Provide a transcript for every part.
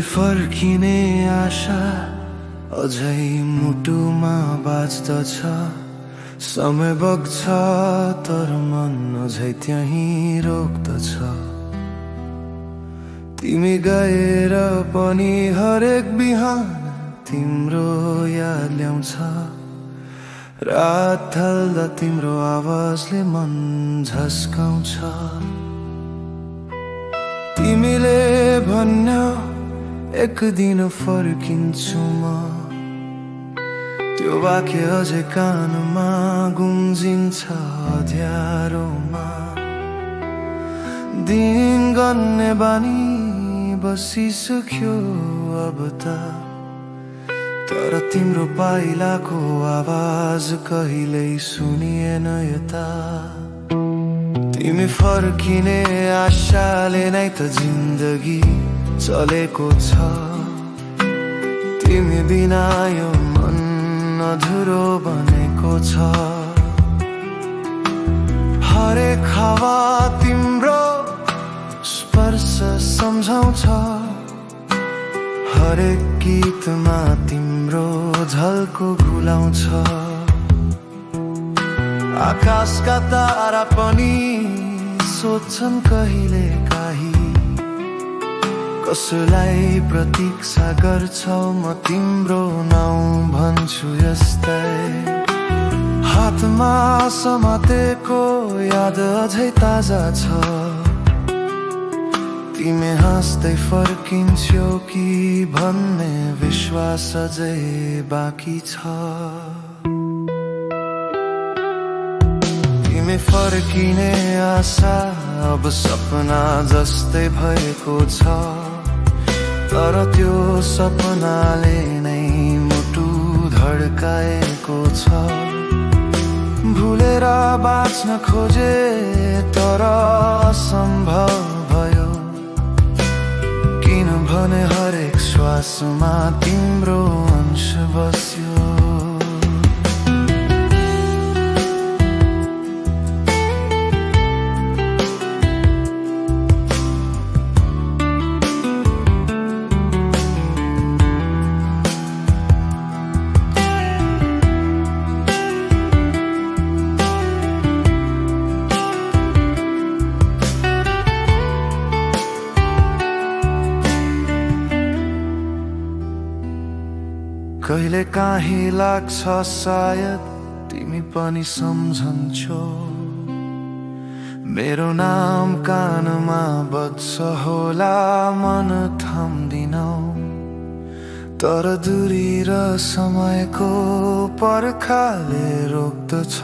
फर्किने आशा अझै मुटुमा बाज्दछ। समय बग्छ तर मन अझै त्यहीँ रोक्दछ। तिमी गएर पनि हरेक बिहान तिम्रो याद ल्याउँछ। रात ढल्दा तिम्रो आवाजले मन झस्काउँछ। तिमीले भन्यो एक दिन फर्किन्छु म, त्यो वाक्य अझै कानमा गुन्जिन्छ अँध्यारोमा। दिन गन्ने बानी बसिसक्यो अब त, तर तिम्रो पाइलाको आवाज कहिल्यै सुनिएन यता। तिमी फर्किने आशाले नै त जिन्दगी चलेको छ। तिमी बिना यो मन अधुरो बनेको छ। हरेक हावा तिम्रो स्पर्श सम्झाउँछ। हरेक गीतमा तिम्रो झल्को घुलाउँछ। आकाशका तारा पनि सोध्छन् कहिले काहीँ, कसलाई प्रतीक्षा गर्छौ म तिम्रो नाउँ भन्छु यस्तै। हातमा समातेको याद अझै ताजा छ। तिमी हाँस्दै फर्किन्छौ कि भन्ने विश्वास अझै बाँकी छ। तिमी फर्किने आशा अब सपना जस्तै भएको छ। तर त्यो सपनाले नै मुटु धड्काएको छ। भुलेर बाँच्न खोजे तर असम्भव भयो, किनभने हरेक श्वासमा तिम्रो अंश बस्यो। कहिले काहीँ लाग्छ सायद तिमी पनि सम्झन्छौ। मेरो नाम कानमा बज्छ होला मन थाम्दिनौ। तर दूरी र समयको पर्खाले रोक्दछ।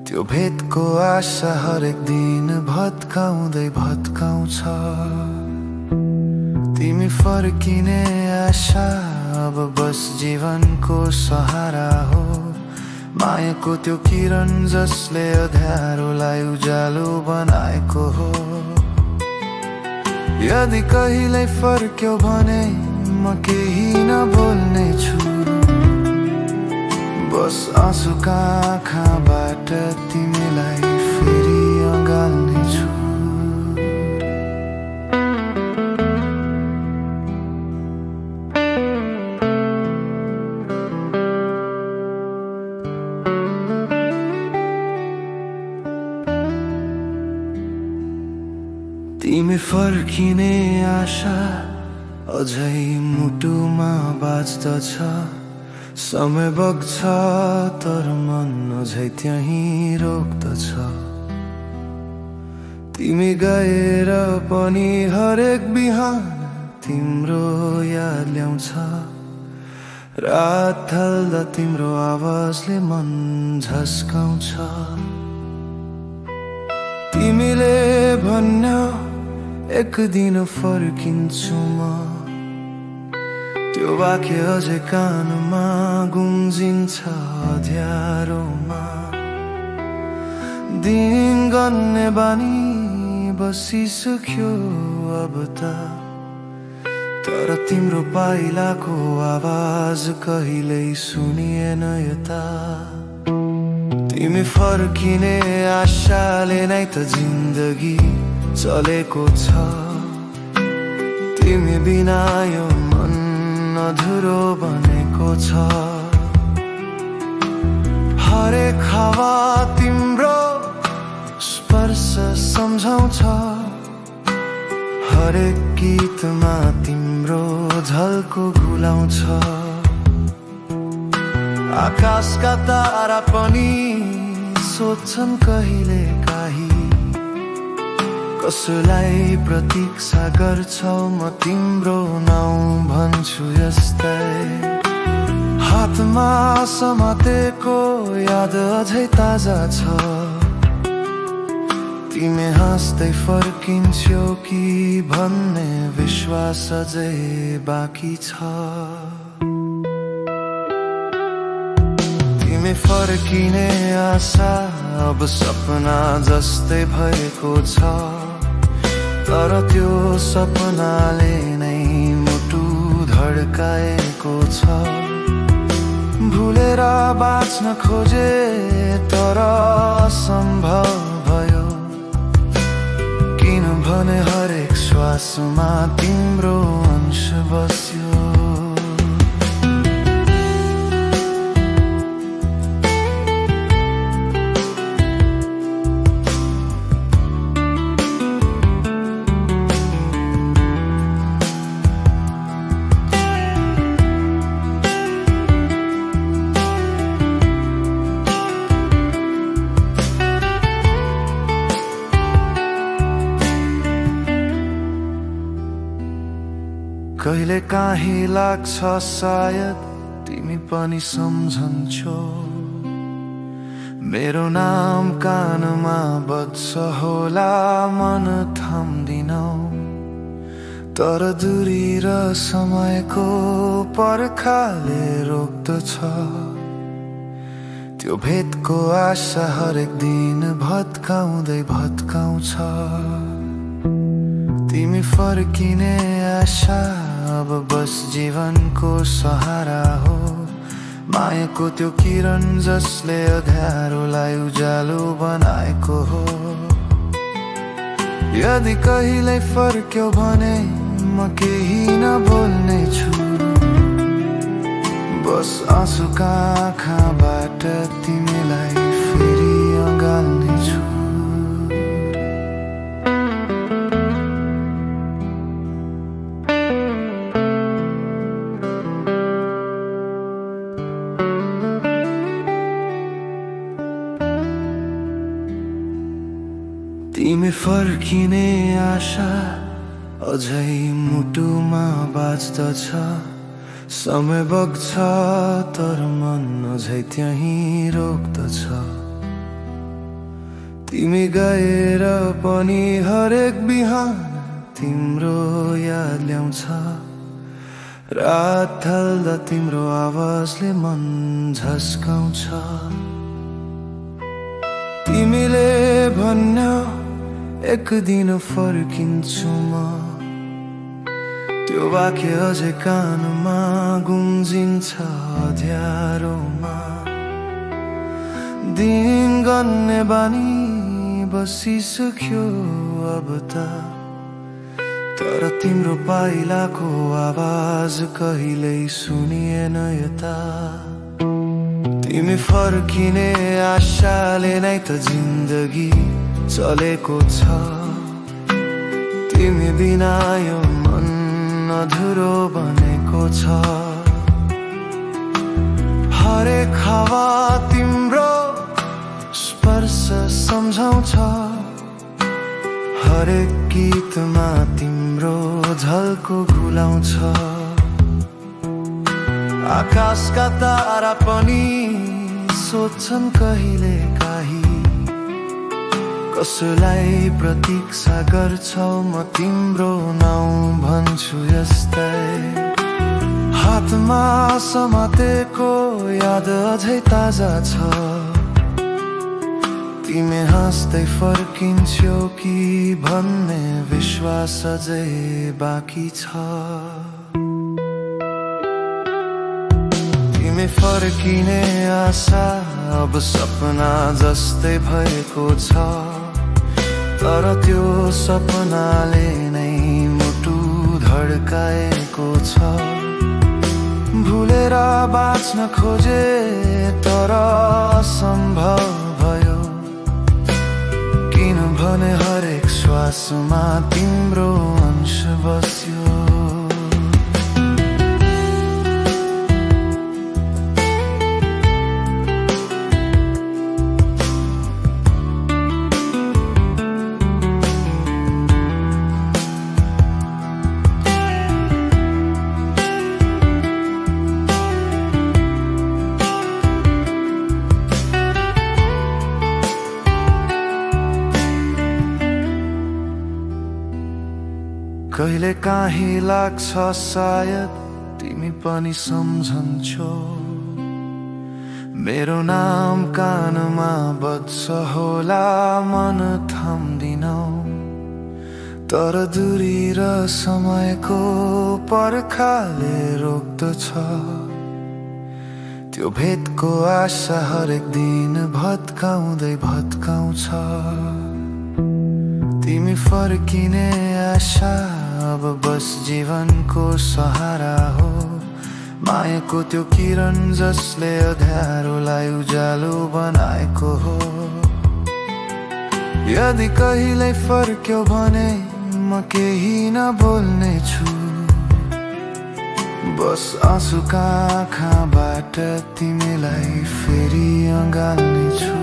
त्यो भेटको आशा हरेक दिन भत्काउँदै भत्काउँछ। तिमी फर्किने आशा अब बस जीवनको सहारा हो। मायाको त्यो किरण जसले अँध्यारोलाई उज्यालो बनाएको हो। यदि कहिल्यै फर्क्यौ भने म केही नबोल्ने छु। बस आँसुका आँखाबाट तिमीलाई फेरि अँगाल्ने छु। तिमी फर्किने आशा अझै मुटुमा बाज्दछ। समय बग्छ तर मन अझै त्यहीँ रोक्दछ। तिमी गएर पनि हरेक बिहान तिम्रो याद ल्याउँछ। रात ढल्दा तिम्रो आवाजले मन झस्काउँछ। तिमीले भन्यो एक दिन फर्किन्छु म, त्यो वाक्य अझै कानमा गुन्जिन्छ अँध्यारोमा। दिन गन्ने बानी बसिसक्यो अब त, तर तिम्रो पाइलाको आवाज कहिल्यै सुनिएन यता। तिमी फर्किने आशाले नै त जिन्दगी चलेको छ। तिमी बिना यो मन अधुरो बनेको छ। हरेक हावा तिम्रो स्पर्श सम्झाउँछ, हरेक गीतमा तिम्रो झल्को घुलाउँछ। आकाशका तारा पनि सोध्छन् कहिले काहीँ, कसलाई प्रतीक्षा गर्छौ म तिम्रो नाउँ भन्छु यस्तै। हातमा समातेको याद अझै ताजा छ, तिमी हाँस्दै फर्किन्छौ कि भन्ने विश्वास अझै बाँकी छ। तिमी फर्किने आशा अब सपना जस्तै भएको छ, तर त्यो सपनाले नै मुटु धड्काएको छ। भुलेर बाँच्न खोजे तर असम्भव भयो, किनभने हरेक श्वासमा तिम्रो अंश बस्यो। कहिले काहीँ लाग्छ सायद तिमी पनि सम्झन्छौ, मेरो नाम कानमा बज्छ होला मन थाम्दिनौ। तर दूरी र समयको पर्खाले रोक्दछ, त्यो भेटको आशा हरेक दिन भत्काउँदै भत्काउँछ। तिमी फर्किने आशा अब बस जीवनको सहारा हो, मायाको त्यो किरण जसले अँध्यारोलाई उज्यालो बनाएको हो। यदि कहिल्यै फर्क्यौ भने म केही नबोल्ने छु, बस आँसुका आँखाबाट तिमीलाई फेरि अँगाल्ने छु। तिमी फर्किने आशा अझै मुटुमा बाँच्दछ, समय बग्छ तर मन अझै त्यहीँ रोक्दछ। तिमी गएर पनि हरेक बिहान तिम्रो याद ल्याउँछ, रात ढल्दा तिम्रो आवाजले मन झस्काउँछ। तिमीले भन्यौ एक दिन फर्किन्छु म, त्यो वाक्य अझै कानमा गुन्जिन्छ अँध्यारोमा। दिन गन्ने बानी बसिसक्यो अब त, तर तिम्रो पाइलाको आवाज कहिल्यै सुनिएन यता। तिमी फर्किने आशाले नै त जिन्दगी चलेको छ, तिमी बिना यो मन अधुरो बनेको छ। हरेक हावा तिम्रो स्पर्श सम्झाउँछ, हरेक गीतमा तिम्रो झल्को घुलाउँछ। आकाशका तारा पनि सोध्छन् कहिले काहीँ, कसलाई प्रतीक्षा गर्छौ म तिम्रो नाउँ भन्छु यस्तै। हातमा समातेको याद अझै ताजा छ, तिमी हाँस्दै फर्किन्छौ कि भन्ने विश्वास अझै बाँकी छ। तिमी फर्किने आशा अब सपना जस्तै भएको छ, तर त्यो सपनाले नै मुटु धड्काएको छ। भुलेर बाँच्न खोजे तर असम्भव भयो, किनभने हरेक श्वासमा तिम्रो अंश बस्यो। कहिले काहीँ लाग्छ सायद तिमी पनि सम्झन्छौ, मेरो नाम कानमा बज्छ होला मन थाम्दिनौ। तर दूरी र समयको पर्खाले रोक्दछ, त्यो भेटको आशा हरेक दिन भत्काउँदै भत्काउँछ। तिमी फर्किने आशा अब बस जीवनको सहारा हो, मायाको त्यो किरण जसले अँध्यारोलाई उज्यालो बनाएको हो। यदि कहिल्यै फर्क्यौ भने म केही नबोल्ने छु, बस आँसुका आँखाबाट तिमीलाई फेरि अँगाल्ने छु।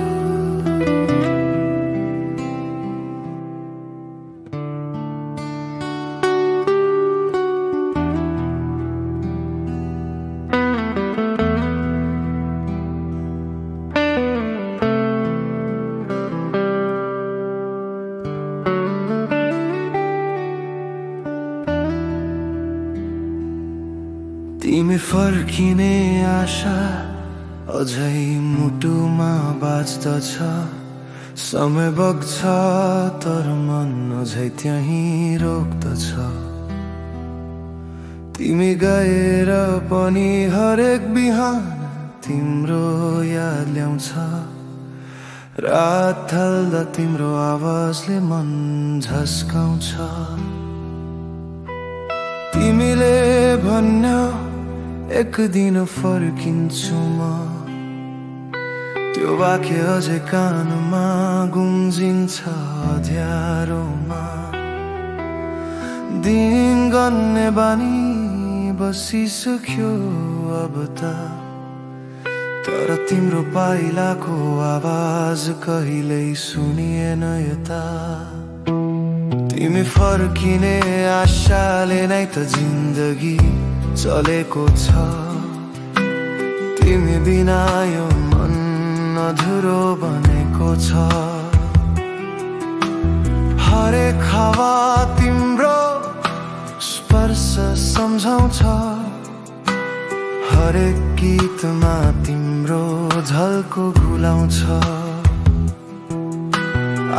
तिमी फर्किने आशा अझै मुटुमा बाँच्दछ, समय बग्छ तर मन अझै त्यहीँ रोक्दछ। तिमी गएर पनि हरेक बिहान तिम्रो याद ल्याउँछ, रात ढल्दा तिम्रो आवाजले मन झस्काउँछ। तिमीले भन्यौ एक दिन फर्किन्छु म, त्यो वाक्य अझै कानमा गुन्जिन्छ अँध्यारोमा। दिन गन्ने बानी बसिसक्यो अब त, तर तिम्रो पाइलाको आवाज कहिल्यै सुनिएन यता। तिमी फर्किने आशाले नै त जिन्दगी चलेको छ, तिमी बिना यो मन अधुरो बनेको छ। हरेक हावा तिम्रो स्पर्श सम्झाउँछ, हरेक गीतमा तिम्रो झल्को घुलाउँछ।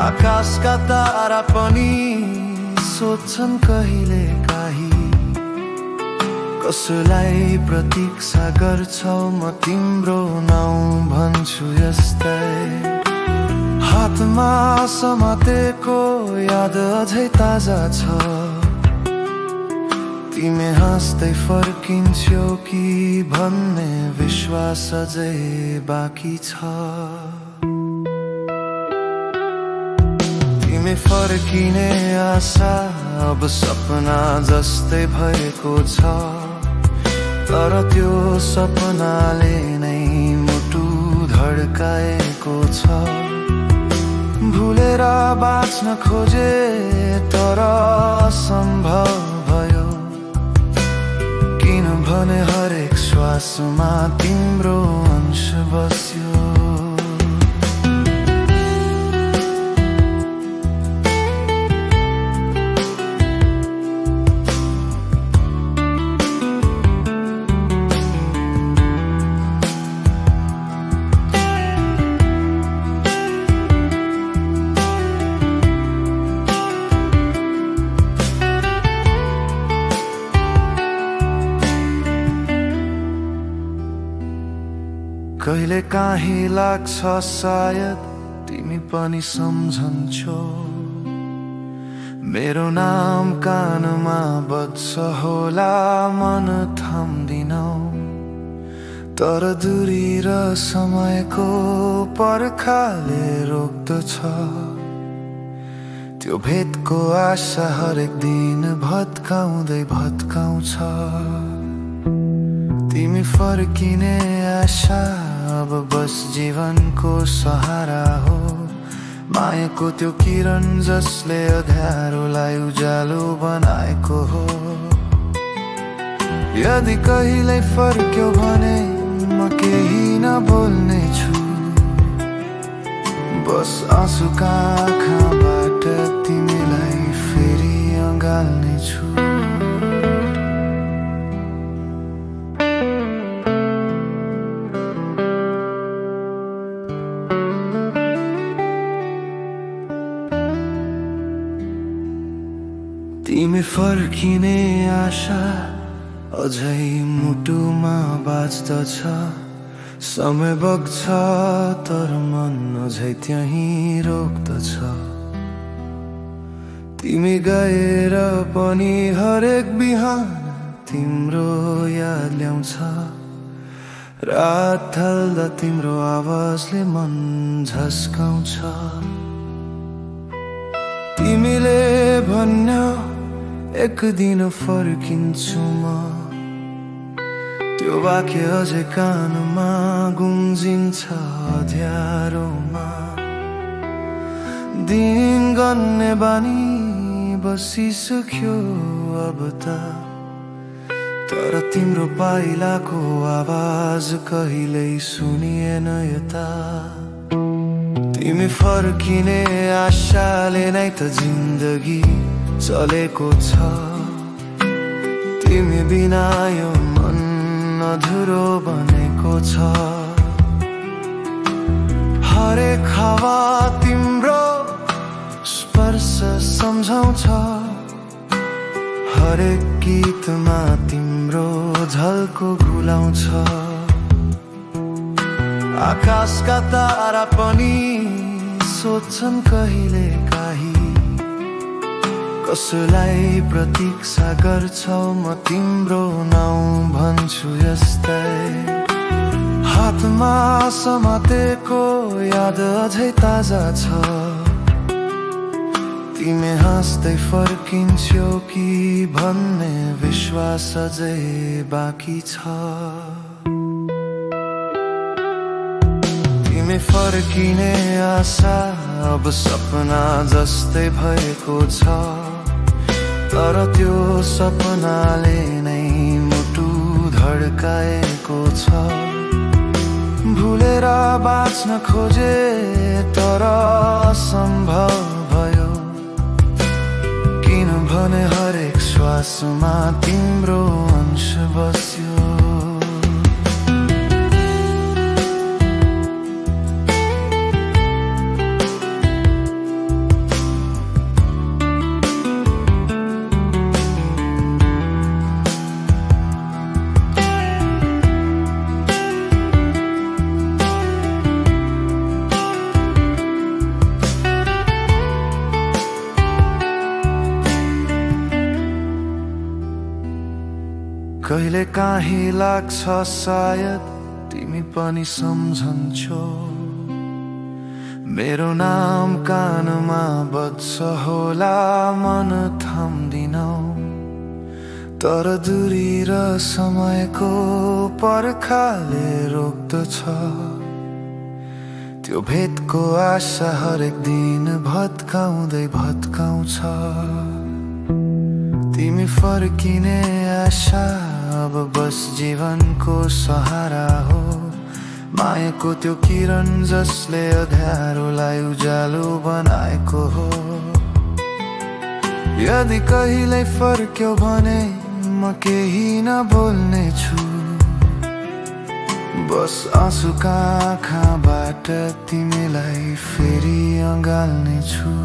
आकाशका तारा पनि सोध्छन् कहिले काहीँ, कसैलाई प्रतीक्षा गर्छौ म तिम्रो नाउँ भन्छु यस्तै। हातमा समातेको याद अझै ताजा छ, तिमी हाँस्दै फर्किन्छौ कि भन्ने विश्वास अझै बाँकी छ। तिमी फर्किने आशा अब सपना जस्तै भएको छ, तर त्यो सपनाले नै मुटु धड्काएको छ। भुलेर बाँच्न खोजे तर असम्भव भयो, किनभने हरेक श्वासमा तिम्रो अंश बस्यो। कहिले काहीँ लाग्छ सायद तिमी पनि सम्झन्छौ, मेरो नाम कानमा बज्छ होला, मन थाम्दिनौ। तर दूरी र समयको पर्खाले रोक्दछ। त्यो भेटको आशा हरेक दिन भत्काउँदै भत्काउँछ। तिमी फर्किने आशा अब बस जीवनको सहारा हो। मायाको त्यो किरण जसले अँध्यारोलाई उज्यालो बनाएको हो। यदि कहिल्यै फर्क्यौ भने म केही नबोल्ने छु। बस आँसुका आँखाबाट तिमीलाई फेरि अँगाल्ने छु। तिमी फर्किने आशा अझै मुटुमा बाँच्दछ। समय बग्छ तर मन अझै त्यहीँ रोक्दछ। तिमी गएर पनि हरेक बिहान तिम्रो याद ल्याउँछ। रात ढल्दा तिम्रो आवाजले मन झस्काउँछ। तिमीले भन्यौ एक दिन फर्किन्छु म। त्यो वाक्य अझै कानमा गुन्जिन्छ अँध्यारोमा। दिन गन्ने बानी बसिसक्यो अब त। तर तिम्रो पाइलाको आवाज कहिल्यै सुनिएन यता। तिमी फर्किने आशाले नै त जिन्दगी चलेको छ। तिमी बिना यो मन अधुरो बनेको छ। हरेक हावा तिम्रो स्पर्श सम्झाउँछ। हरेक गीतमा तिम्रो झल्को घुलाउँछ। आकाशका तारा पनि सोध्छन् कहिले काहीँ कसलाई प्रतीक्षा गर्छौ। म तिम्रो नाउँ भन्छु यस्तै। हातमा समातेको याद अझै ताजा छ। तिमी हाँस्दै फर्किन्छौ कि भन्ने विश्वास अझै बाँकी छ। तिमी फर्किने आशा अब सपना जस्तै भएको छ। तर त्यो सपनाले नै मुटु धड्काएको छ। भुलेर बाँच्न खोजे तर असम्भव भयो। किनभने हरेक श्वासमा तिम्रो अंश बस्यो। कहिले काहीँ लाग्छ सायद तिमी पनि सम्झन्छौ। मेरो नाम कानमा बज्छ होला, मन थाम्दिनौ। तर दूरी र समयको पर्खाले रोक्दछ। त्यो भेटको आशा हरेक दिन भत्काउँदै भत्काउँछ। तिमी फर्किने आशा अब बस जीवनको सहारा हो। मायाको त्यो किरण जसले अँध्यारोलाई उज्यालो बनाएको हो। यदि कहिल्यै फर्क्यौ भने म केही नबोल्ने छु। बस आँसुका आँखाबाट तिमीलाई फेरि अँगाल्ने छु।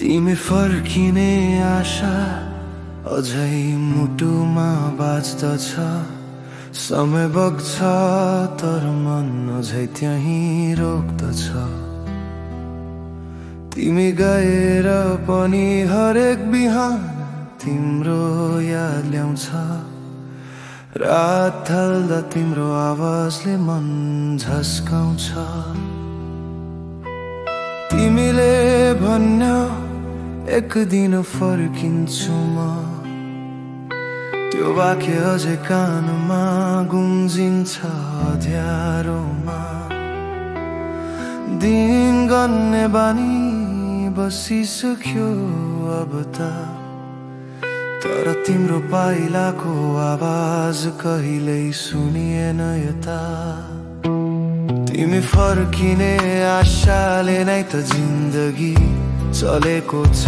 तिमी फर्किने आशा अझै मुटुमा बाज्दछ। समय बग्छ तर मन अझै त्यहीँ रोक्दछ। तिमी गएर पनि हरेक बिहान तिम्रो याद ल्याउँछ। रात ढल्दा तिम्रो आवाजले मन झस्काउँछ। तिमीले भन्यो एक दिन फर्किन्छु म, त्यो वाक्य अझै कानमा गुन्जिन्छ अँध्यारोमा। दिन गन्ने बानी बसिसक्यो अब त, तर तिम्रो पाइलाको आवाज कहिल्यै सुनिएन यता। तिमी फर्किने आशाले नै त जिन्दगी चलेको छ।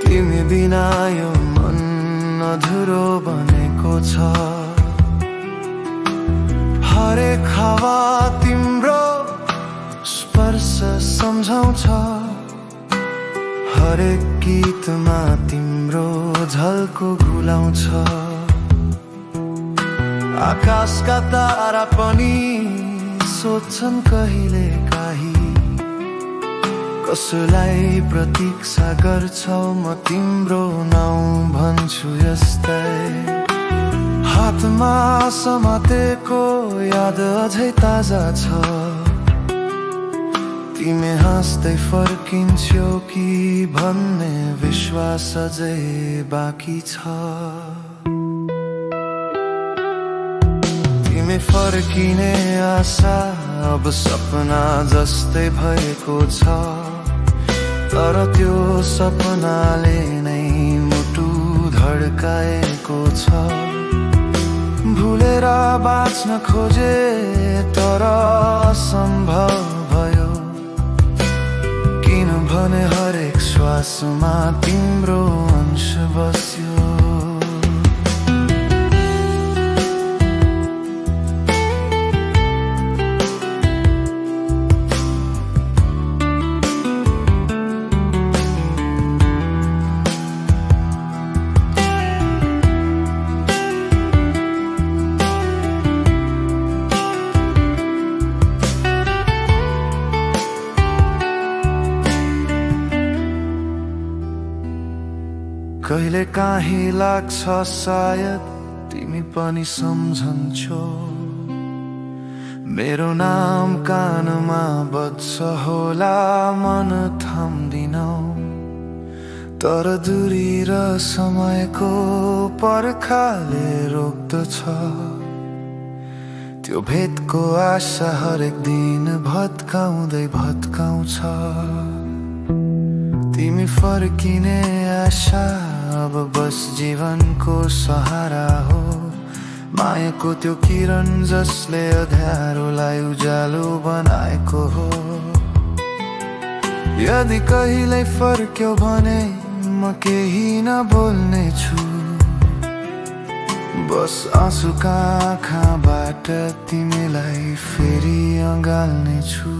तिमी बिना यो मन अधुरो बनेको छ। हरेक हावा तिम्रो स्पर्श सम्झाउँछ। हरेक गीतमा तिम्रो झल्को घुलाउँछ। आकाशका तारा पनि सोध्छन् कहिले काहीँ, कसलाई प्रतीक्षा गर्छौ म तिम्रो नाउँ भन्छु यस्तै। हातमा समातेको याद अझै ताजा छ। तिमी हाँस्दै फर्किन्छौ कि भन्ने विश्वास अझै बाँकी छ। तिमी फर्किने आशा अब सपना जस्तै भएको छ। तर त्यो सपनाले नै मुटु धड्काएको छ। भुलेर बाँच्न खोजे तर असम्भव भयो, किनभने हरेक श्वासमा तिम्रो अंश बस्यो। कहिले काहीँ लाग्छ सायद तिमी पनि सम्झन्छौ। मेरो नाम कानमा बज्छ होला मन थाम्दिनौ। तर दूरी र समयको पर्खाले रोक्दछ। त्यो भेटको आशा हरेक दिन भत्काउँदै भत्काउँछ। तिमी फर्किने आशा अब बस जीवनको सहारा हो। मायाको त्यो किरण जसले अँध्यारोलाई उज्यालो बनाएको हो। यदि कहिल्यै फर्क्यौ भने म केही नबोल्ने छु। बस आँसुका आँखाबाट तिमीलाई फेरि अँगाल्ने छु।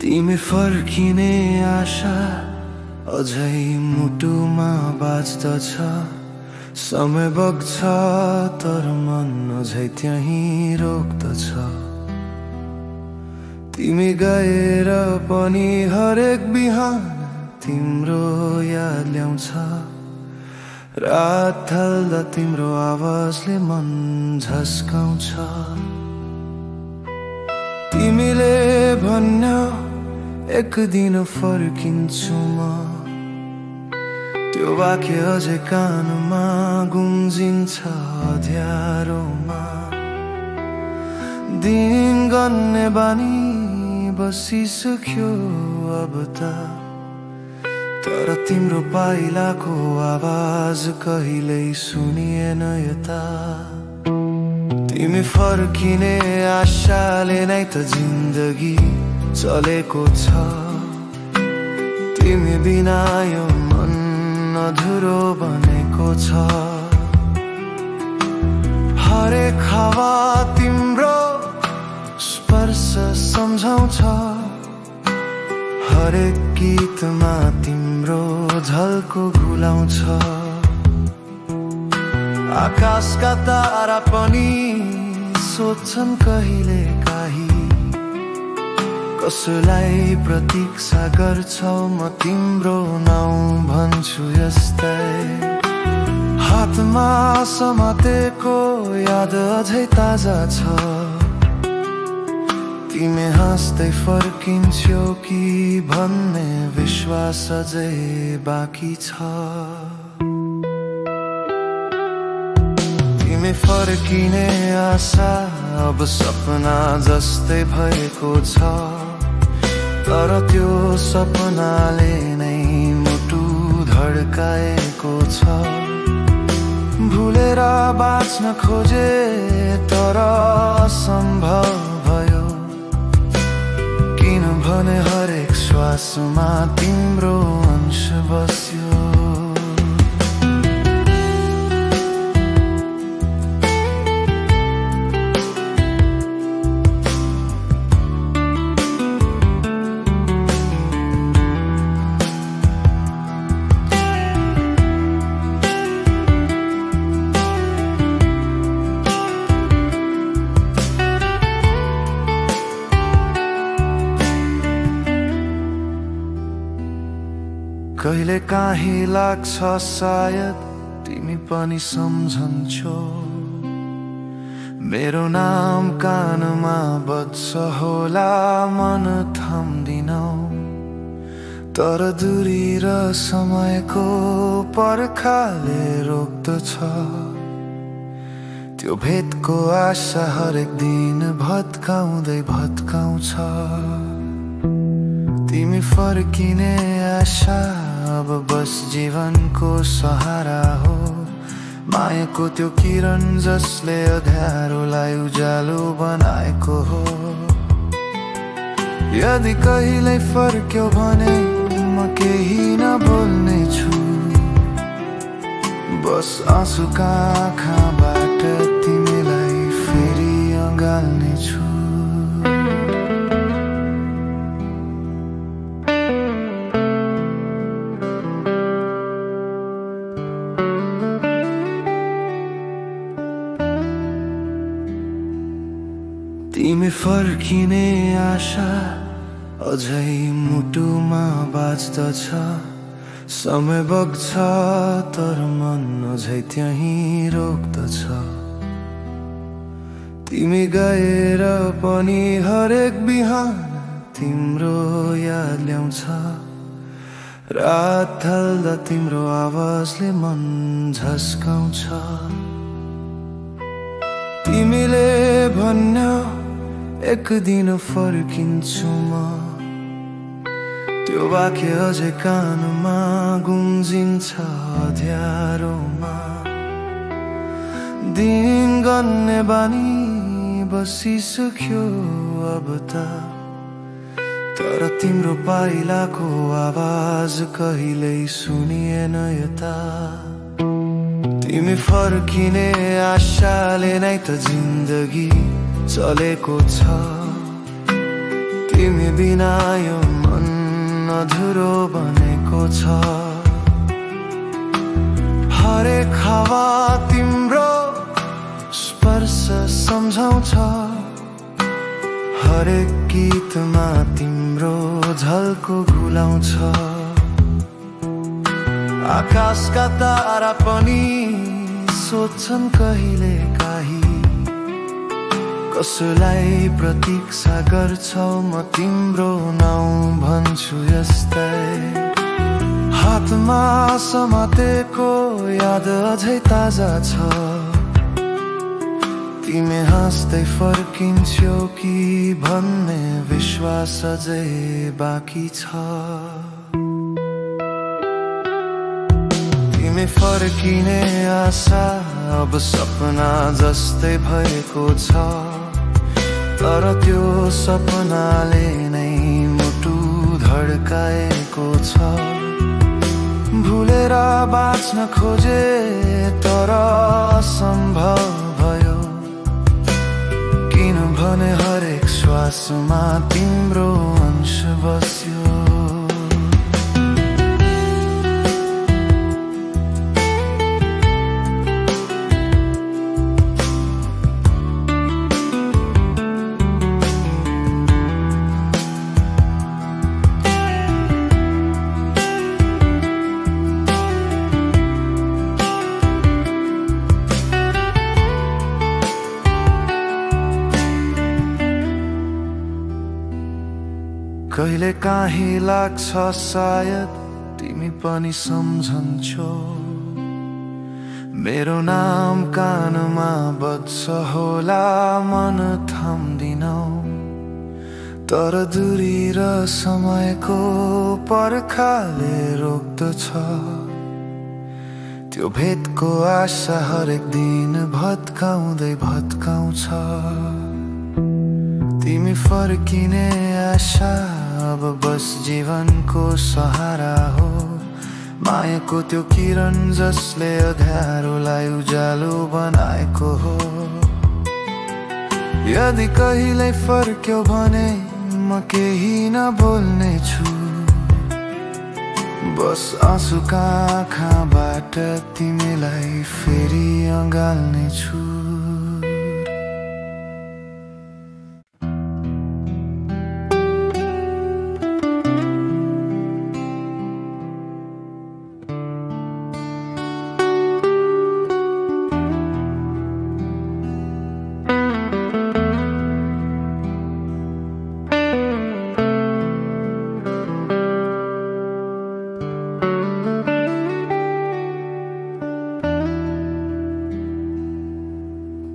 तिमी फर्किने आशा अझै मुटुमा बाज्दछ। समय बग्छ तर मन अझै त्यहीँ रोक्दछ। तिमी गएर पनि हरेक बिहान तिम्रो याद ल्याउँछ। रात ढल्दा तिम्रो आवाजले मन झस्काउँछ। तिमीले भन्यो एक दिन फर्किन्छु म, त्यो वाक्य अझै कानमा गुन्जिन्छ अँध्यारोमा। दिन गन्ने बानी बसिसक्यो अब त, तर तिम्रो पाइलाको आवाज कहिल्यै सुनिएन यता। तिमी फर्किने आशाले नै त जिन्दगी चलेको छ। तिमी बिना यो मन अधुरो बनेको छ। हरेक हावा तिम्रो स्पर्श सम्झाउँछ। हरेक गीतमा तिम्रो झल्को घुलाउँछ। आकाशका तारा पनि सोध्छन् कहिले काहीँ, कसलाई प्रतीक्षा गर्छौ म तिम्रो नाउँ भन्छु यस्तै। हातमा समातेको याद अझै ताजा छ। तिमी हाँस्दै फर्किन्छौ कि भन्ने विश्वास अझै बाँकी छ। तिमी फर्किने आशा अब सपना जस्तै भएको छ। तर त्यो सपनाले नै मुटु धड्काएको छ। भुलेर बाँच्न खोजे तर असम्भव भयो, किनभने हरेक श्वासमा तिम्रो अंश बस्यो। कहिले काहीँ लाग्छ सायद तिमी पनि सम्झन्छौ। मेरो नाम कानमा बज्छ होला मन थाम्दिनौ। तर दूरी र समयको पर्खाले रोक्दछ। त्यो भेटको आशा हरेक दिन भत्काउँदै भत्काउँछ। तिमी फर्किने आशा अब बस जीवनको सहारा हो। मायाको त्यो किरण जसले अँध्यारोलाई उज्यालो बनाएको हो। यदि कहिल्यै फर्क्यौ भने म केही नबोल्ने छु। बस आँसुका आँखाबाट तिमीलाई फेरि अँगाल्ने छु। तिमी फर्किने आशा अझै मुटुमा बाज्दछ। समय बग्छ तर मन अझै त्यहीँ रोक्दछ। तिमी गएर पनि हरेक बिहान तिम्रो याद ल्याउँछ। रात ढल्दा तिम्रो आवाजले मन झस्काउँछ। तिमीले भन्यौ एक दिन फर्किन्छु म, त्यो वाक्य अझै कानमा गुन्जिन्छ अँध्यारोमा। दिन गन्ने बानी बसिसक्यो अब त। तर तिम्रो पाइलाको आवाज कहिल्यै सुनिएन यता। तिमी फर्किने आशाले नै त जिन्दगी चलेको छ। तिमी बिना यो मन अधुरो बनेको छ। हरेक हावा तिम्रो स्पर्श सम्झाउँछ। हरेक गीतमा तिम्रो झल्को घुलाउँछ। आकाशका तारा पनि सोध्छन् कहिले काहीँ, कसलाई प्रतीक्षा गर्छौ म तिम्रो नाउँ भन्छु यस्तै। हातमा समातेको याद अझै ताजा छ। तिमी हाँस्दै फर्किन्छौ कि भन्ने विश्वास अझै बाँकी छ। तिमी फर्किने आशा अब सपना जस्तै भएको छ, तर त्यो सपनाले नै मुटु धड्काएको छ। भुलेर बाँच्न खोजे तर असम्भव भयो, किनभने हरेक श्वासमा तिम्रो अंश बस्यो। कहिले काहीँ लाग्छ सायद तिमी पनि सम्झन्छौ, मेरो नाम कानमा बज्छ होला मन थाम्दिनौ, तर दूरी र समयको पर्खाले रोक्दछ। त्यो भेटको आशा हरेक दिन भत्काउँदै भत्काउँछ। तिमी फर्किने आशा अब बस जीवनको सहारा हो, मायाको त्यो किरण जसले अँध्यारोलाई उज्यालो बनाएको हो। यदि कहिल्यै फर्क्यौ भने म केही नबोल्ने छु, बस आँसुका आँखाबाट तिमीलाई फेरि अँगाल्ने छु।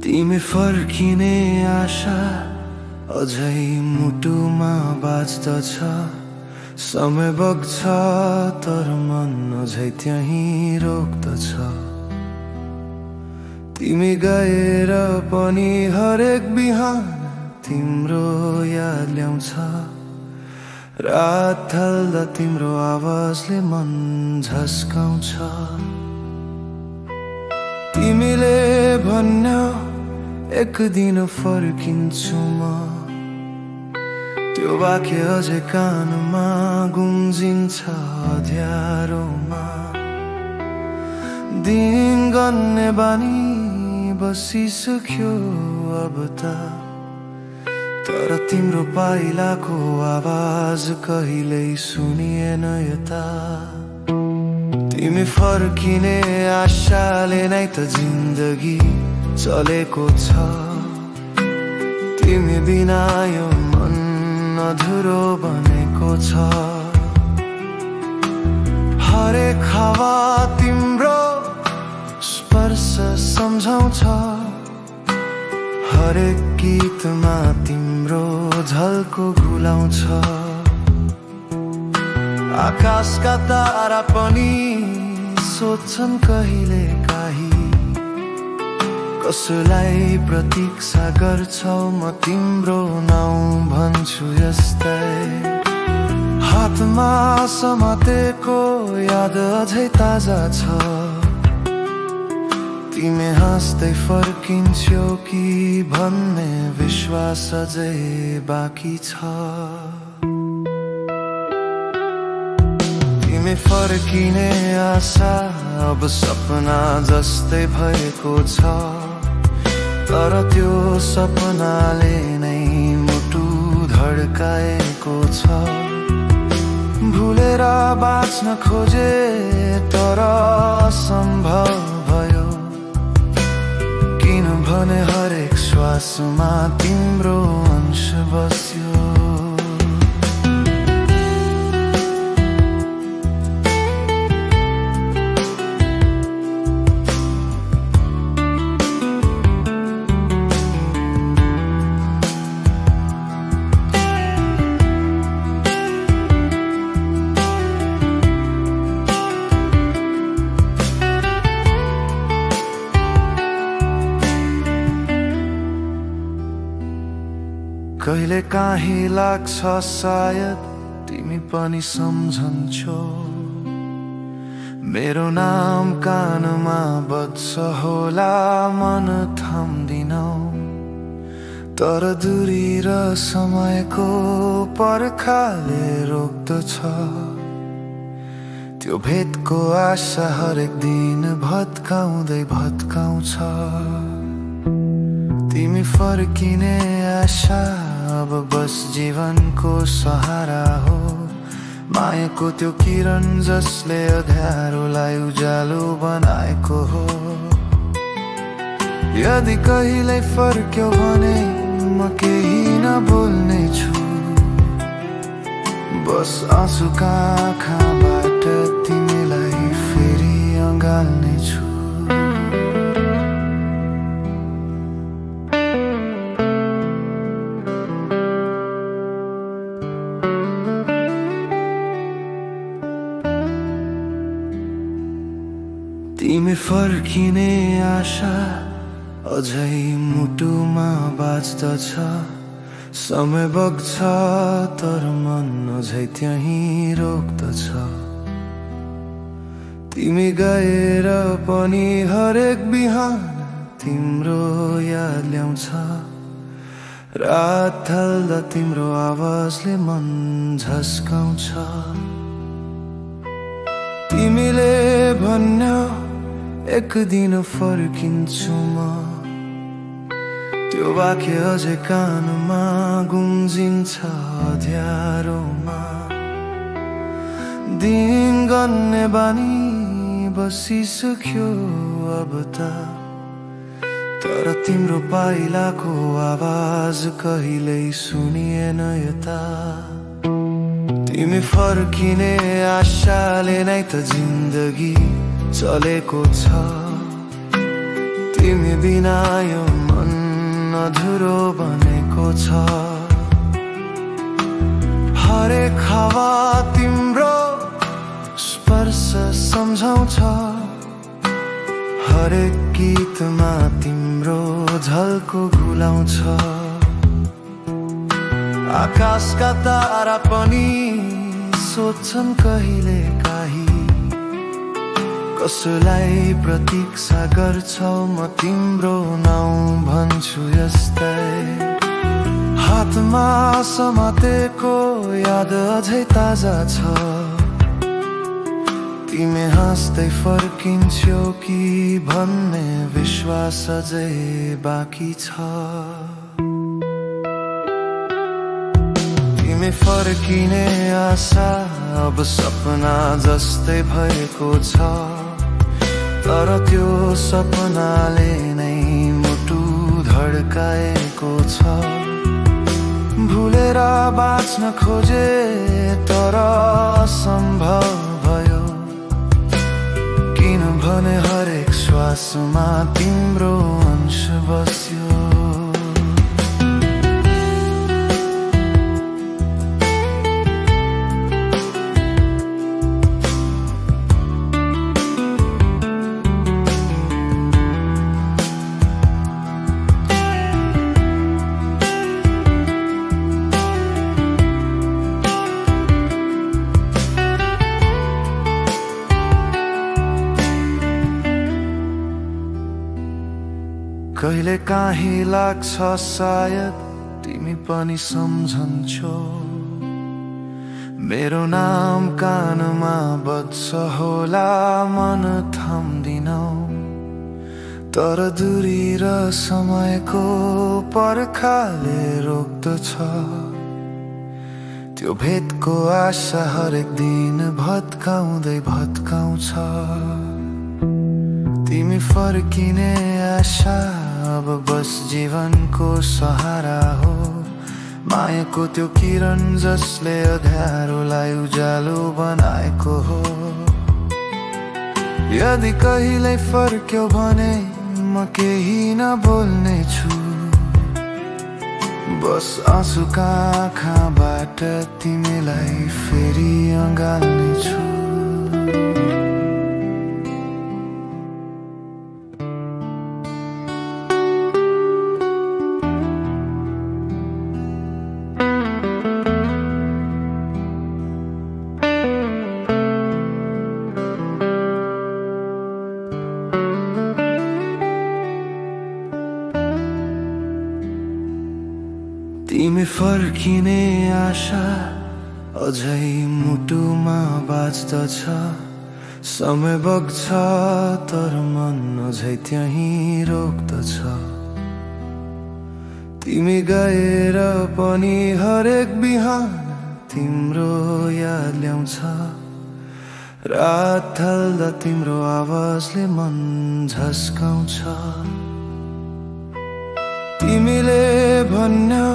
तिमी फर्किने आशा अझै मुटुमा बाँच्दछ। समय बग्छ तर मन अझै त्यहीँ रोक्दछ। तिमी गएर पनि हरेक बिहान तिम्रो याद ल्याउँछ। रात ढल्दा तिम्रो आवाजले मन झस्काउँछ। तिमीले भन्यौ एक दिन फर्किन्छु म, त्यो वाक्य अझै कानमा गुन्जिन्छ अँध्यारोमा। दिन गन्ने बानी बसिसक्यो अब त, तर तिम्रो पाइलाको आवाज कहिल्यै सुनिएन यता। तिमी फर्किने आशाले नै त जिन्दगी चलेको छ। तिमी बिना यो मन अधुरो बनेको छ। हरेक हावा तिम्रो स्पर्श सम्झाउँछ। हरेक गीतमा तिम्रो झल्को घुलाउँछ। आकाशका तारा पनि सोध्छन् कहिले काहीँ, कसैलाई प्रतीक्षा गर्छौ म तिम्रो नाउँ भन्छु यस्तै। हातमा समातेको याद अझै ताजा छ। तिमी हाँस्दै फर्किन्छौ कि भन्ने विश्वास अझै बाँकी छ। तिमी फर्किने आशा अब सपना जस्तै भएको छ, तर त्यो सपनाले नै मुटु धड्काएको छ। भुलेर बाँच्न खोजे तर असम्भव भयो, किनभने हरेक श्वासमा तिम्रो अंश बस्यो। कहिले काहीँ लाग्छ सायद तिमी पनि सम्झन्छौ मेरो नाम कानमा बज्छ होला मन थाम्दिनौ तर दूरी र समयको पर्खाले रोक्दछ त्यो भेटको आशा हरेक दिन भत्काउँदै भत्काउँछ तिमी फर्किने आशा अब बस जीवनको सहारा हो मायाको त्यो किरण जसले अँध्यारोलाई उज्यालो बनाएको हो यदि कहिल्यै फर्क्यौ भने म केही नबोल्ने छु बस आँसुका आँखाबाट तिमीलाई फेरि अँगाल्ने छु तिमी फर्किने आशा अझै मुटुमा बाँच्दछ समय बग्छ तर मन अझै त्यहीँ रोक्दछ तिमी गएर पनि हरेक बिहान तिम्रो याद ल्याउँछ रात ढल्दा तिम्रो आवाजले मन झस्काउँछ तिमीले भन्यो एक दिन फर्किन्छु म त्यो वाक्य अझै कानमा गुन्जिन्छ अँध्यारोमा दिन गन्ने बानी बसिसक्यो अब त तर तिम्रो पाइलाको आवाज कहिल्यै सुनिएन यता तिमी फर्किने आशाले नै त जिन्दगी चलेको छ तिमी बिना यो मन अधुरो बनेको छ हरेक हावा तिम्रो स्पर्श सम्झाउँछ हरेक गीतमा तिम्रो झल्को घुलाउँछ आकाशका तारा पनि सोध्छन् कहिले काहीँ कसलाई प्रतीक्षा गर्छौ म तिम्रो नाउँ भन्छु यस्तै हातमा समातेको याद अझै ताजा छ तिमी हाँस्दै फर्किन्छौ कि भन्ने विश्वास अझै बाँकी छ तिमी फर्किने आशा अब सपना जस्तै भएको छ तर त्यो सपनाले नै मुटु धड्काएको छ भुलेर बाँच्न खोजे तर असम्भव भयो किनभने हरेक श्वासमा तिम्रो अंश बस्यो कहिले काहीँ लाग्छ सायद तिमी पनि सम्झन्छौ मेरो नाम कानमा बज्छ होला मन थाम्दिनौ तर दूरी र समयको पर्खाले रोक्दछ त्यो भेटको आशा हरेक दिन भत्काउँदै भत्काउँछ तिमी फर्किने आशा अब बस जीवनको सहारा हो मायाको त्यो किरण जसले अँध्यारोलाई उज्यालो बनाएको हो यदि कहिल्यै फर्क्यौ भने म केही नबोल्ने छु बस आँसुका आँखाबाट तिमीलाई फेरि अँगाल्ने छु फर्किने आशा अझै मुटुमा बाज्दछ। समय बग्छ तर मन अझै त्यहीँ रोक्दछ। तिमी गएर पनि हरेक बिहान तिम्रो याद ल्याउँछ। रात ढल्दा तिम्रो आवाजले मन झस्काउँछ। तिमीले भन्यो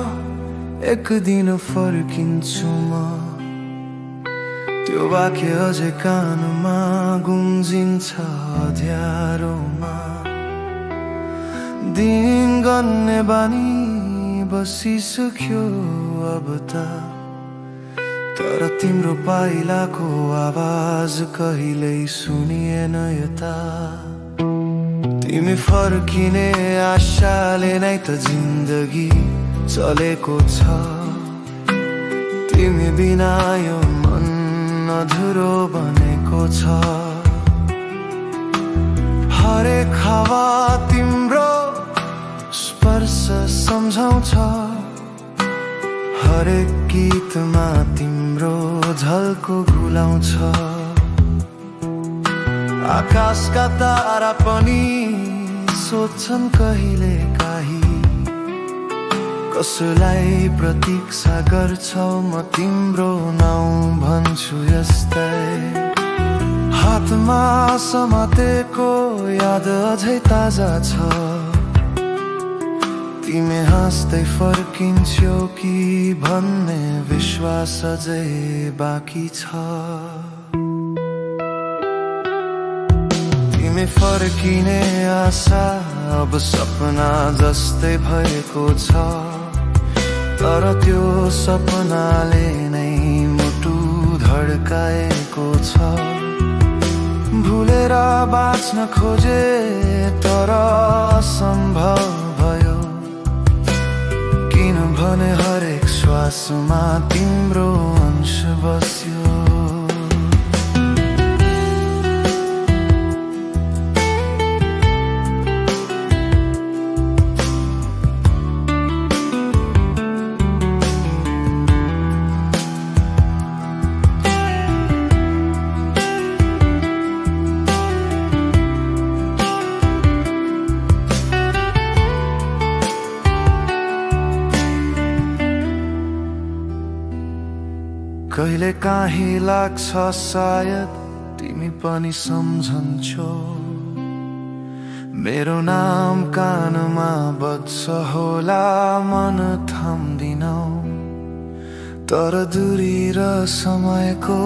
एक दिन फर्किन्छु म, त्यो वाक्य अझै कानमा गुन्जिन्छ अँध्यारोमा। दिन गन्ने बानी बसिसक्यो अब त, तर तिम्रो पाइलाको आवाज कहिल्यै सुनिएन यता। तिमी फर्किने आशाले नै त जिन्दगी चलेको छ। तिमी बिना यो मन अधुरो बनेको छ। हरेक हावा तिम्रो स्पर्श सम्झाउँछ। हरेक गीतमा तिम्रो झल्को घुलाउँछ। आकाशका तारा पनि सोध्छन् कहिले काहीँ, कसलाई प्रतीक्षा गर्छौ म तिम्रो नाउँ भन्छु यस्तै। हातमा समातेको याद अझै ताजा छ। तिमी हाँस्दै फर्किन्छौ कि भन्ने विश्वास अझै बाँकी छ। तिमी फर्किने आशा अब सपना जस्तै भएको छ। तर त्यो सपनाले नै मुटु धड्काएको छ। भुलेर बाँच्न खोजे तर असम्भव भयो, किनभने हरेक श्वासमा तिम्रो अंश बस्यो। कहिले काहीँ लाग्छ सायद तिमी पनि सम्झन्छौ। मेरो नाम कानमा बज्छ होला मन थाम्दिनौ। तर दूरी र समयको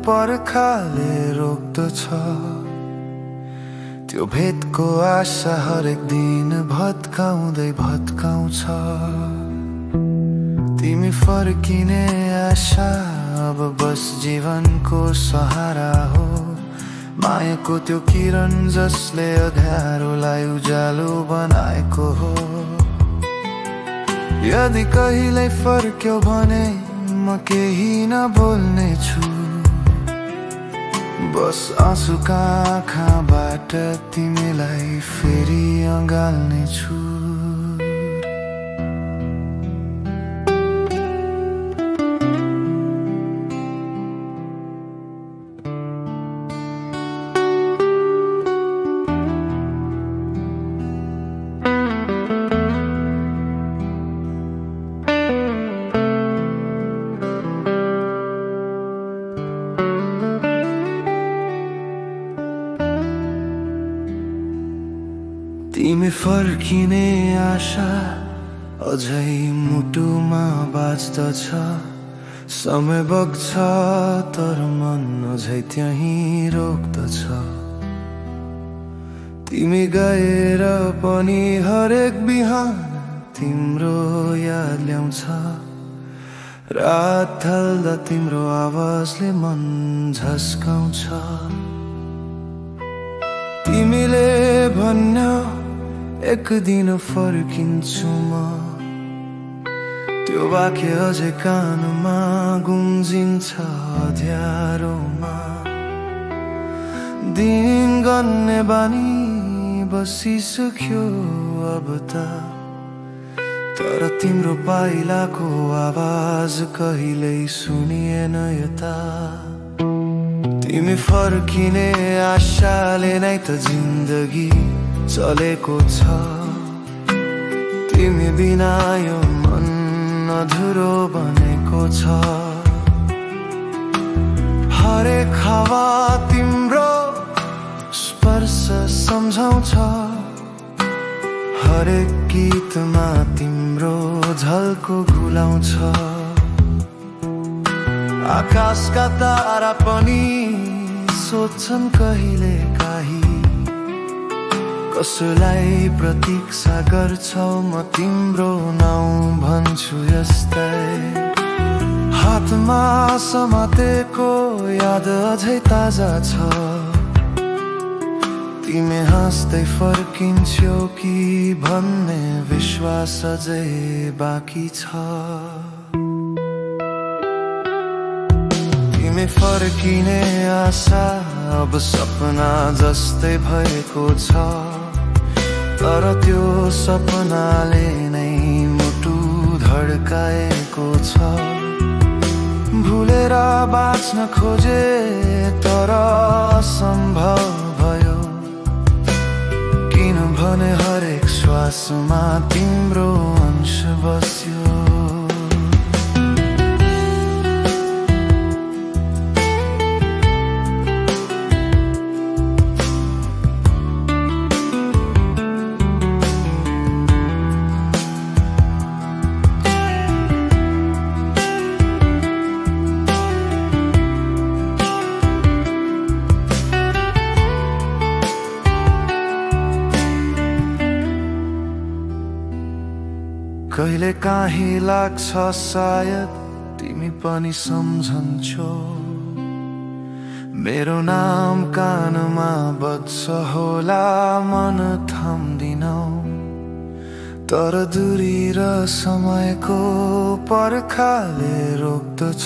पर्खाले रोक्दछ। त्यो भेटको आशा हरेक दिन भत्काउँदै भत्काउँछ। तिमी फर्किने आशा अब बस जीवनको सहारा हो। मायाको त्यो किरण जसले अँध्यारोलाई उज्यालो बनाएको हो। यदि कहिल्यै फर्क्यौ भने म केही नबोल्ने छु। बस आँसुका आँखाबाट तिमीलाई फेरि अँगाल्ने छु। तिमी फर्किने आशा अझै मुटुमा बाज्दछ। समय बग्छ तर मन अझै त्यहीँ रोक्दछ। तिमी गएर पनि हरेक बिहान तिम्रो याद ल्याउँछ। रात ढल्दा तिम्रो आवाजले मन झस्काउँछ। तिमीले भन्यो एक दिन फर्किन्छु म, त्यो वाक्य अझै कानमा गुन्जिन्छ अँध्यारोमा। दिन गन्ने बानी बसिसक्यो अब त, तर तिम्रो पाइलाको आवाज कहिल्यै सुनिएन यता। तिमी फर्किने आशाले नै त जिन्दगी चलेको छ। तिमी बिना यो मन अधुरो बनेको छ। हरेक हावा तिम्रो स्पर्श सम्झाउँछ। हरेक गीतमा तिम्रो झल्को घुलाउँछ। आकाशका तारा पनि सोध्छन् कहिले काहीँ, कसैलाई प्रतीक्षा गर्छौ म तिम्रो नाउँ भन्छु यस्तै। हातमा समातेको याद अझै ताजा छ। तिमी हाँस्दै फर्किन्छौ कि भन्ने विश्वास अझै बाँकी छ। तिमी फर्किने आशा अब सपना जस्तै भएको छ। तर त्यो सपनाले नै मुटु धड्काएको छ। भुलेर बाँच्न खोजे तर असम्भव भयो, किनभने हरेक श्वासमा तिम्रो अंश बस्यो। कहिले काहीँ लाग्छ सायद तिमी पनि सम्झन्छौ। मेरो नाम कानमा बज्छ होला मन थाम्दिनौ। तर दूरी र समयको पर्खाले रोक्दछ।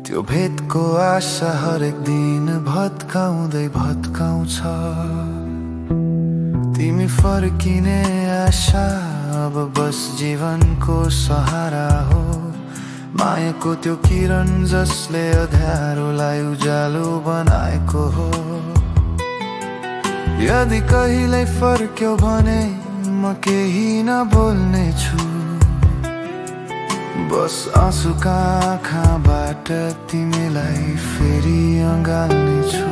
त्यो भेटको आशा हरेक दिन भत्काउँदै भत्काउँछ। तिमी फर्किने आशा अब बस जीवनको सहारा हो। मायाको त्यो किरण जसले अँध्यारोलाई उज्यालो बनाएको हो। यदि कहिल्यै फर्क्यौ भने म केही नबोल्ने छु। बस आँसुका आँखाबाट तिमीलाई फेरि अँगाल्ने छु।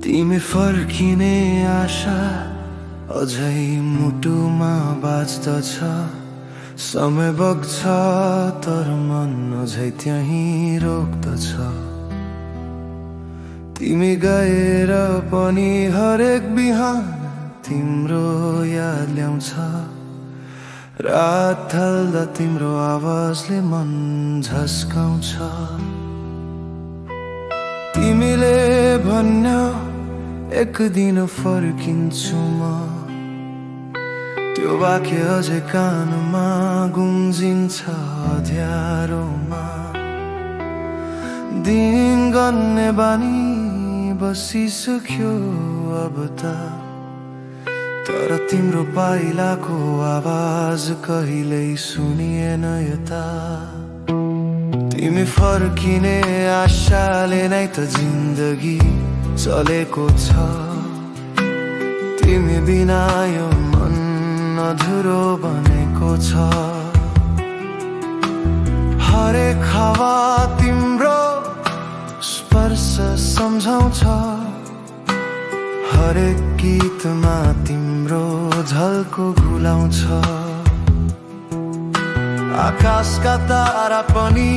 तिमी फर्किने आशा अझै मुटुमा बाँच्दछ। समय बग्छ तर मन अझै त्यहीँ रोक्दछ। तिमी गएर पनि हरेक बिहान तिम्रो याद ल्याउँछ। रात ढल्दा तिम्रो आवाजले मन झस्काउँछ। तिमीले भन्यौ एक दिन फर्किन्छु म, त्यो वाक्य अझै कानमा गुन्जिन्छ अँध्यारोमा। दिन गन्ने बानी बसिसक्यो अब त, तर तिम्रो पाइलाको आवाज कहिल्यै सुनिएन यता। तिमी फर्किने आशाले नै त जिन्दगी चलेको छ। तिमी बिना यो मन अधुरो बनेको छ। हरेक हावा तिम्रो स्पर्श सम्झाउँछ। हरेक गीतमा तिम्रो झल्को घुलाउँछ। आकाशका तारा पनि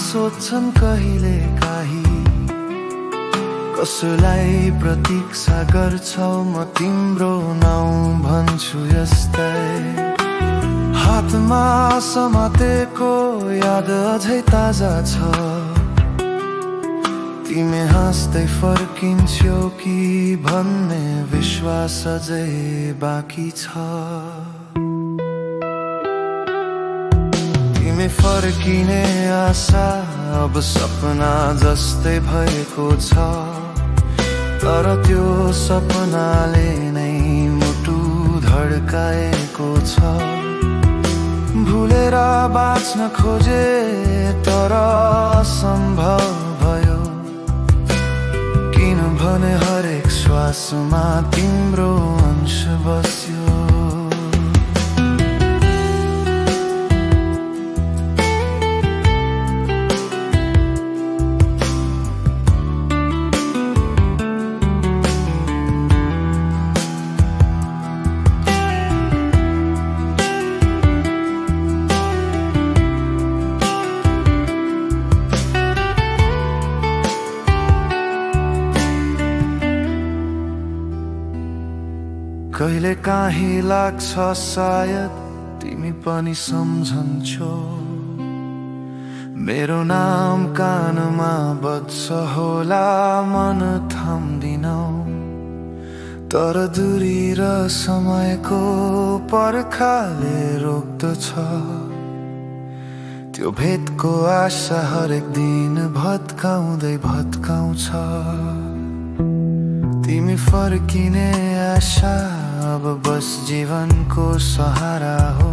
सोध्छन् कहिले काहीँ, कसैलाई प्रतीक्षा गर्छौ म तिम्रो नाउँ भन्छु यस्तै। हातमा समातेको याद अझै ताजा छ। तिमी हाँस्दै फर्किन्छौ कि भन्ने विश्वास अझै बाँकी छ। तिमी फर्किने आशा अब सपना जस्तै भएको छ, तर त्यो सपनाले नै मुटु धड्काएको छ। भुलेर बाँच्न खोजे तर असम्भव भयो, किनभने हरेक श्वासमा तिम्रो अंश बस्यो। कहिले काहीँ लाग्छ सायद तिमी पनि सम्झन्छौ, मेरो नाम कानमा बज्छ होला मन थाम्दिनौ। तर दूरी र समयको पर्खाले रोक्दछ, त्यो भेटको आशा हरेक दिन भत्काउँदै भत्काउँछ। तिमी फर्किने आशा अब बस जीवनको सहारा हो,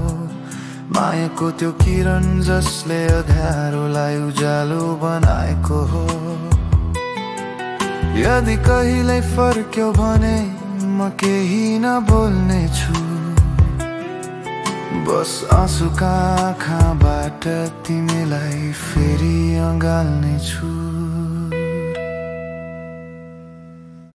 मायाको त्यो किरण जसले अँध्यारोलाई उज्यालो बनाएको हो। यदि कहिल्यै फर्क्यौ भने म केही नबोल्ने छु, बस आँसुका आँखाबाट तिमीलाई फेरि अँगाल्ने छु।